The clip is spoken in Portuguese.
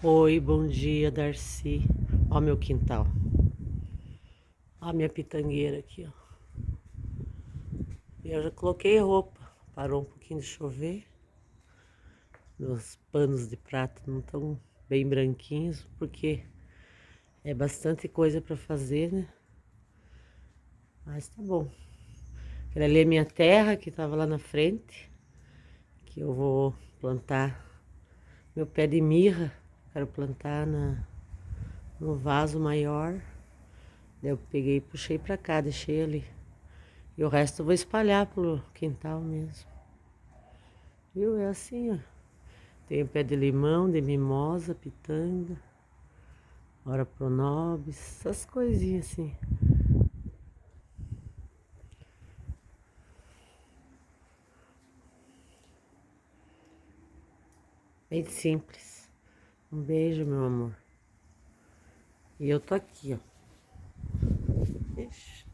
Oi, bom dia, Darcy. Ó meu quintal. Ó minha pitangueira aqui, ó. Eu já coloquei roupa. Parou um pouquinho de chover. Meus panos de prato não estão bem branquinhos, porque é bastante coisa para fazer, né? Mas tá bom. Aquela ali é minha terra que tava lá na frente, que eu vou plantar meu pé de mirra. Quero plantar no vaso maior. Daí eu peguei e puxei pra cá, deixei ali. E o resto eu vou espalhar pelo quintal mesmo. Viu? É assim, ó. Tem o pé de limão, de mimosa, pitanga, ora pronobis, essas coisinhas assim. Bem simples. Um beijo, meu amor. E eu tô aqui, ó. Ixi.